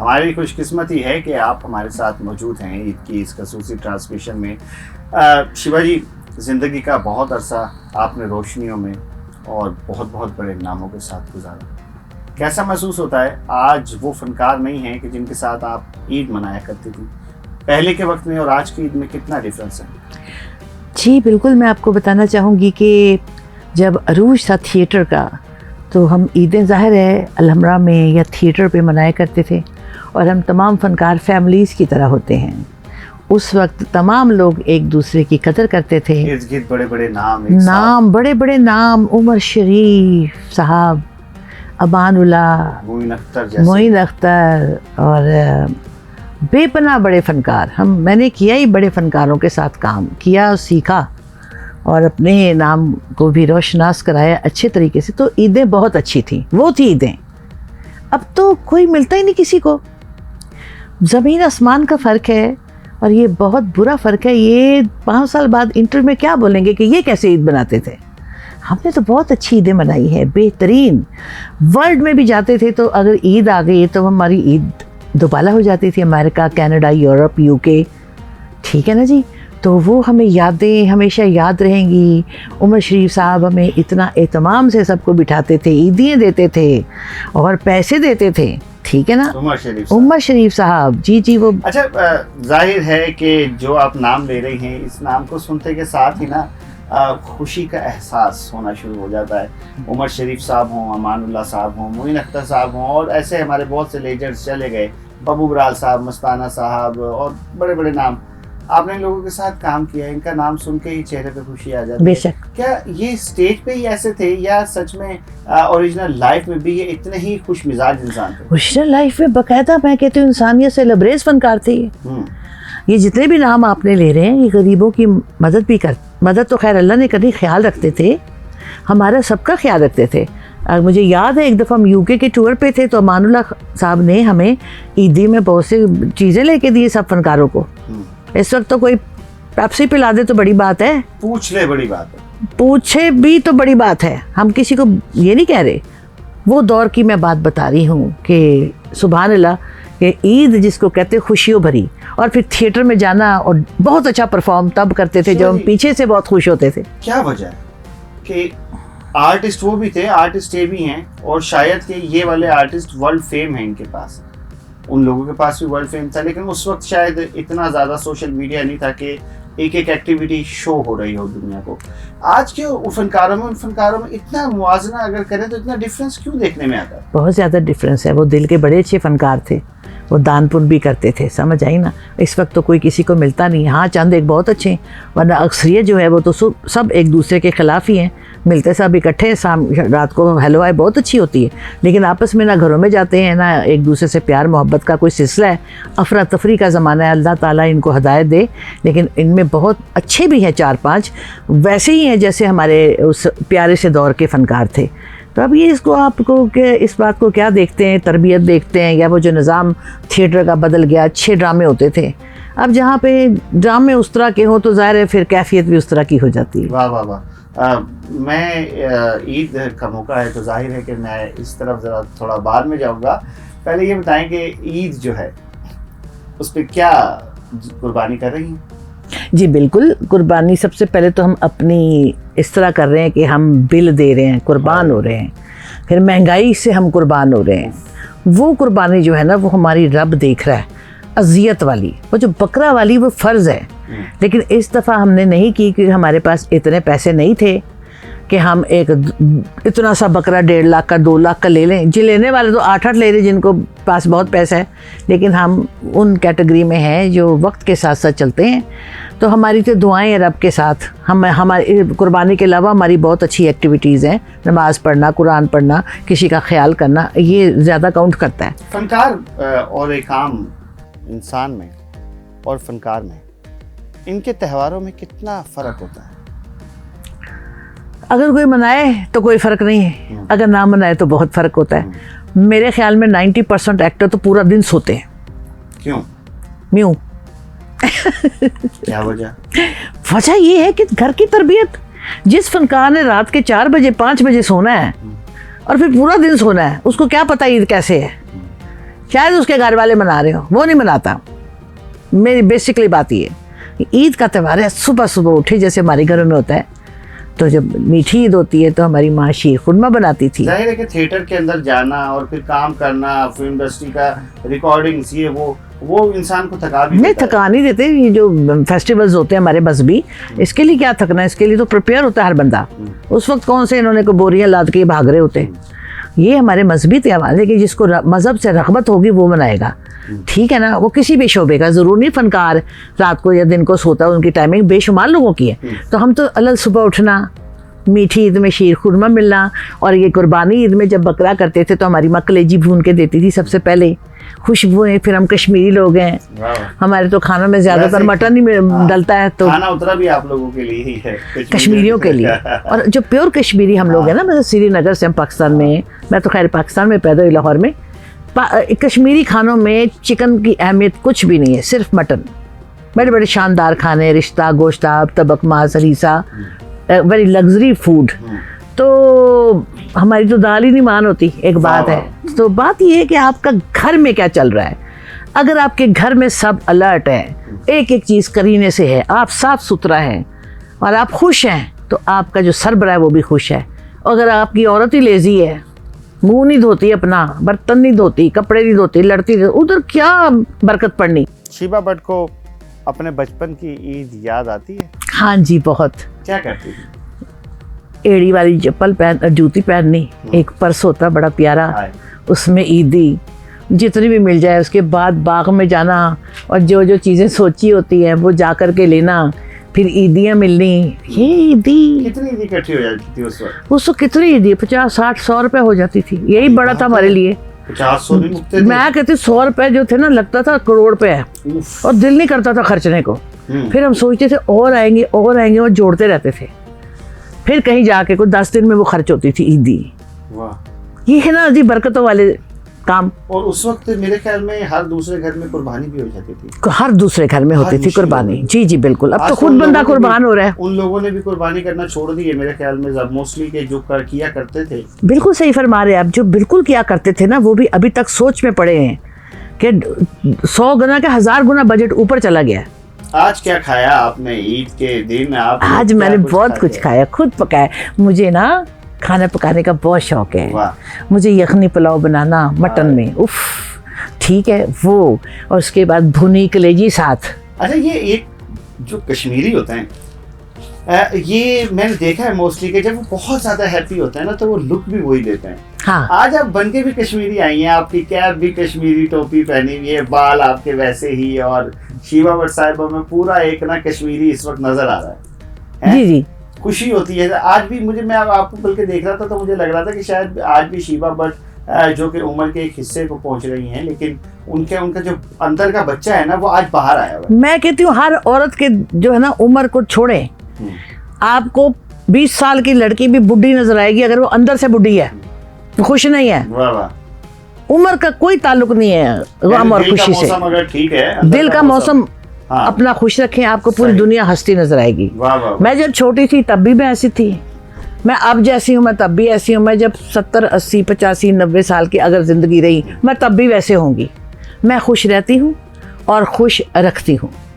हमारी खुशकिस्मती है कि आप हमारे साथ मौजूद हैं ईद की इस खसूसी ट्रांसमिशन में। शिवा जी, ज़िंदगी का बहुत अरसा आपने रोशनियों में और बहुत बहुत बड़े नामों के साथ गुजारा। कैसा महसूस होता है आज वो फनकार नहीं हैं कि जिनके साथ आप ईद मनाया करती थी? पहले के वक्त में और आज की ईद में कितना डिफरेंस है? जी बिल्कुल, मैं आपको बताना चाहूँगी कि जब अरूज था थिएटर का, तो हम ईदें ज़ाहिर है अलहमरा में या थिएटर पे मनाया करते थे और हम तमाम फ़नकार फैमिलीज़ की तरह होते हैं। उस वक्त तमाम लोग एक दूसरे की कदर करते थे। इर्द-गिर्द बड़े-बड़े बड़े-बड़े नाम, उमर शरीफ साहब, अमानुल्लाह, मोइन अख्तर और बेपनाह बड़े फ़नकार। मैंने किया ही बड़े फ़नकारों के साथ काम किया और सीखा और अपने नाम को भी रोशनास कराया अच्छे तरीके से। तो ईदें बहुत अच्छी थी, वो थी ईदें। अब तो कोई मिलता ही नहीं किसी को। ज़मीन आसमान का फ़र्क है और ये बहुत बुरा फ़र्क है। ये 5 साल बाद इंटरव्यू में क्या बोलेंगे कि ये कैसे ईद बनाते थे। हमने तो बहुत अच्छी ईदें मनाई है, बेहतरीन। वर्ल्ड में भी जाते थे तो अगर ईद आ गई तो हमारी ईद दोबाला हो जाती थी। अमेरिका, कनाडा, यूरोप, यूके, ठीक है ना जी। तो वो हमें यादें हमेशा याद रहेंगी। उमर शरीफ साहब हमें इतना एहतमाम से सबको बिठाते थे, ईदियाँ देते थे और पैसे देते थे, ठीक है ना। उमर शरीफ साहब, जी जी वो। अच्छा, जाहिर है कि जो आप नाम ले रही हैं, इस नाम को सुनते के साथ ही ना खुशी का एहसास होना शुरू हो जाता है। उमर शरीफ साहब हों, अमानुल्लाह साहब हों, मोइन अख्तर साहब हों और ऐसे हमारे बहुत से लेजेंड्स चले गए, बबू बराल साहब, मस्ताना साहब और बड़े बड़े नाम। आपने इन लोगों के साथ काम किया, इनका नाम सुन के ही चेहरे पे खुशी आ जाती है। बेशक। क्या ये स्टेज पे ही ऐसे थे या सच में ओरिजिनल लाइफ में भी ये इतने ही खुश मिजाज इंसान थे? ओरिजिनल लाइफ में बाकायदा मैं कहती हूँ इंसानियत से लबरेज फनकार थे। ये जितने भी नाम आपने ले रहे हैं, ये गरीबों की मदद तो खैर अल्लाह ने करनी, ख्याल रखते थे, हमारा सबका ख्याल रखते थे। मुझे याद है एक दफ़ा हम यूके के टूर पे थे तो अमानुल्लाह साहब ने हमें ईदी में बहुत सी चीज़ें लेके दी सब फनकारों को। इस वक्त तो कोई पेप्सी पिला दे तो बड़ी बात है, पूछ ले बड़ी बात है, पूछे भी तो बड़ी बात है। हम किसी को ये नहीं कह रहे। वो दौर की मैं बात बता रही हूँ कि सुभान अल्लाह कि ईद जिसको कहते खुशियों भरी, और फिर थिएटर में जाना और बहुत अच्छा परफॉर्म तब करते थे जब हम पीछे से बहुत खुश होते थे। क्या वजह है कि आर्टिस्ट वो भी थे, आर्टिस्ट ये भी हैं और शायद कि ये वाले आर्टिस्ट वर्ल्ड फेम है इनके पास, उन लोगों के पास भी वर्ल्ड फेम था, लेकिन उस वक्त शायद इतना ज़्यादा सोशल मीडिया नहीं था कि एक एक एक्टिविटी शो हो रही हो दुनिया को। आज के उन फनकारों में इतना मुआवजा अगर करें तो इतना डिफरेंस क्यों देखने में आता है? बहुत ज़्यादा डिफरेंस है। वो दिल के बड़े अच्छे फनकार थे, वो दान पुण्य भी करते थे, समझ आई ना। इस वक्त तो कोई किसी को मिलता नहीं। हाँ, चंद एक बहुत अच्छे, वरना अक्सरियत जो है वो तो सब एक दूसरे के खिलाफ ही हैं। मिलते सब इकट्ठे, शाम रात को हेलो हाय बहुत अच्छी होती है, लेकिन आपस में ना घरों में जाते हैं ना एक दूसरे से प्यार मोहब्बत का कोई सिलसिला है। अफरा तफरी का ज़माना है, अल्लाह ताला इनको हिदायत दे। लेकिन इनमें बहुत अच्छे भी हैं 4-5, वैसे ही हैं जैसे हमारे उस प्यारे से दौर के फ़नकार थे। तो अब ये इसको आपको के इस बात को क्या देखते हैं, तरबियत देखते हैं, या वो जो निज़ाम थिएटर का बदल गया, अच्छे ड्रामे होते थे, अब जहाँ पे ड्रामे उस तरह के हों तो ज़ाहिर है फिर कैफियत भी उस तरह की हो जाती है। वाह वाह वाह। मैं ईद का मौका है तो जाहिर है कि मैं इस तरफ ज़रा थोड़ा बाद में जाऊँगा। पहले ये बताएं कि ईद जो है उस पर क्या कुर्बानी कर रही हैं? जी बिल्कुल, कुर्बानी सबसे पहले तो हम अपनी इस तरह कर रहे हैं कि हम बिल दे रहे हैं, कुर्बान हो रहे हैं। फिर महंगाई से हम कुर्बान हो रहे हैं। वो कुर्बानी जो है ना वो हमारी रब देख रहा है। अज़ियत वाली, वो जो बकरा वाली, वो फ़र्ज़ है। लेकिन इस दफ़ा हमने नहीं की क्योंकि हमारे पास इतने पैसे नहीं थे कि हम एक इतना सा बकरा 1.5 लाख का 2 लाख का ले लें। जी लेने वाले तो 8-8 ले रहे जिनको पास बहुत पैसा है, लेकिन हम उन कैटेगरी में हैं जो वक्त के साथ साथ चलते हैं। तो हमारी तो दुआएं हैं रब के साथ। हमारी कुर्बानी के अलावा हमारी बहुत अच्छी एक्टिविटीज़ हैं, नमाज़ पढ़ना, कुरान पढ़ना, किसी का ख्याल करना, ये ज़्यादा काउंट करता है। फनकार और एक आम इंसान में और फनकार में इनके त्योहारों में कितना फ़र्क होता है? अगर कोई मनाए तो कोई फ़र्क नहीं है, अगर ना मनाए तो बहुत फ़र्क होता है। मेरे ख्याल में 90% एक्टर तो पूरा दिन सोते हैं। क्यों? म्यूँ क्या वजह? वजह ये है कि घर की तरबियत, जिस फनकार ने रात के 4 बजे 5 बजे सोना है और फिर पूरा दिन सोना है, उसको क्या पता ईद कैसे है। शायद उसके घर वाले मना रहे हो, वो नहीं मनाता। मेरी बेसिकली बात ये है, ईद का त्यौहार है, सुबह सुबह उठे जैसे हमारे घरों में होता है, तो जब मीठी ईद होती है तो हमारी माँ शीर खुरमा बनाती थी। जाहिर है कि थिएटर के अंदर जाना और फिर काम करना, फिल्म इंडस्ट्री का रिकॉर्डिंग्स, ये वो इंसान को थका भी नहीं, देता है। थका नहीं देते। ये जो फेस्टिवल्स होते हैं हमारे मजहबी, इसके लिए क्या थकना है, इसके लिए तो प्रिपेयर होता है हर बंदा। उस वक्त कौन से इन्होंने को बोरियां लाद के भाग रहे होते। ये हमारे मजहबी त्यौहार है कि जिसको मजहब से रग़बत होगी वो मनाएगा, ठीक है ना। वो किसी भी शोबे का, ज़रूर नहीं फनकार रात को या दिन को सोता है, उनकी टाइमिंग बेशुमार लोगों की है। तो हम तो अलग सुबह उठना, मीठी ईद में शीर खुरमा मिलना, और ये कुर्बानी ईद में जब बकरा करते थे तो हमारी माँ कलेजी भून के देती थी सबसे पहले, खुशबुएं। फिर हम कश्मीरी लोग हैं, हमारे तो खानों में ज़्यादातर मटन ही डलता है, तो खाना उतना भी आप लोगों के लिए ही है, कश्मीरियों के लिए। और जो प्योर कश्मीरी हम लोग हैं ना, मतलब श्रीनगर से हम पाकिस्तान में, मैं तो खैर पाकिस्तान में पैदा हुई, लाहौर में। कश्मीरी खानों में चिकन की अहमियत कुछ भी नहीं है, सिर्फ मटन। बड़े बड़े शानदार खाने, रिश्ता, गोश्ताब, तबक, मांस, हरीसा, वेरी लग्जरी फूड। तो हमारी तो दाल ही नहीं मान होती, एक बात है। तो बात ये है कि आपका घर में क्या चल रहा है। अगर आपके घर में सब अलर्ट है, एक एक चीज़ करीने से है, आप साफ सुथरा हैं और आप खुश हैं, तो आपका जो सरबरा है वो भी खुश है। अगर आपकी औरत ही लेजी है, मुंह नहीं धोती अपना, बर्तन नहीं धोती, कपड़े नहीं धोती, लड़ती, उधर क्या बरकत पड़नी। शीबा भट्ट को अपने बचपन की ईद याद आती है? हाँ जी, बहुत। क्या करती थी? एड़ी वाली चप्पल जूती पहननी, एक पर्स होता बड़ा प्यारा, उसमें ईदी जितनी भी मिल जाए। उसके बाद बाग में जाना और जो जो चीज़ें सोची होती हैं वो जा कर के लेना, फिर ईदियाँ मिलनी। ये ईदी कितनी ईदी इकट्ठी हो जाती थी उस वक्त? उसको कितनी ईदी, 50, 60, 100 रुपये हो जाती थी। यही बड़ा था हमारे लिए। 50-100 नहीं मुकते थे? मैं कहती 100 रुपये जो थे ना, लगता था करोड़ पे है, और दिल नहीं करता था खर्चने को। फिर हम सोचते थे और आएंगे और आएंगे, और जोड़ते रहते थे। फिर कहीं जाके कुछ 10 दिन में वो खर्च होती थी ईदी। वाह, ये है ना जी बरकतों वाले काम। और उस वक्त मेरे ख्याल में हर दूसरे घर में कुर्बानी भी हो जाती थी। हर दूसरे घर में होती थी कुर्बानी। जी जी बिल्कुल। अब तो आज खुद उन बंदा लोगों ने कुर्बान हो रहा है। उन लोगों ने भी कुर्बानी करना छोड़ दी है मेरे ख्याल में, मोस्टली के जो किया करते थे। बिल्कुल सही फरमा रहे हैं आप। जो बिल्कुल किया करते थे ना, वो भी अभी तक सोच में पड़े हैं कि 100 गुना का 1000 गुना बजट ऊपर चला गया। आज क्या खाया आपने ईद के दिन? आप आज मैंने बहुत कुछ खाया, खुद पकाया। मुझे ना खाना पकाने का बहुत शौक है। मुझे यखनी पुलाव बनाना मटन में, उफ, ठीक है वो। और उसके बाद भुनी कलेजी साथ। अच्छा, ये एक जो कश्मीरी होते हैं, ये मैंने देखा है मोस्टली कि जब वो बहुत ज्यादा हैप्पी होते हैं ना, तो वो लुक भी वही देते हैं। हाँ। आज आप बन के भी कश्मीरी आई हैं, आपकी कैप भी कश्मीरी, टोपी पहनी हुई है, बाल आपके वैसे ही, और शीबा भट्ट साहिबा में पूरा एक ना कश्मीरी इस वक्त नजर आ रहा है। जी जी, खुशी होती है। आज भी मैं आपको बल्कि देख रहा था तो मुझे लग रहा था कि शायद आज भी शीबा भट्ट जो कि उम्र के एक हिस्से को पहुंच रही हैं, लेकिन उनका जो अंदर का बच्चा है ना, वो आज बाहर आया हुआ है। मैं कहती हूँ हर औरत के जो है ना उम्र को छोड़े। आपको 20 साल की लड़की भी बुढ़ी नजर आएगी अगर वो अंदर से बुढ़ी है, खुश नहीं है। वाह वाह। उम्र का कोई ताल्लुक नहीं है गम और खुशी से। अगर ठीक है, दिल का मौसम अपना खुश रखें, आपको पूरी दुनिया हंसती नजर आएगी। वाह वाह। मैं जब छोटी थी तब भी मैं ऐसी थी, मैं अब जैसी हूँ मैं तब भी ऐसी हूँ। मैं जब 70, 80, 85, 90 साल की अगर जिंदगी रही, मैं तब भी वैसे होंगी। मैं खुश रहती हूँ और खुश रखती हूँ।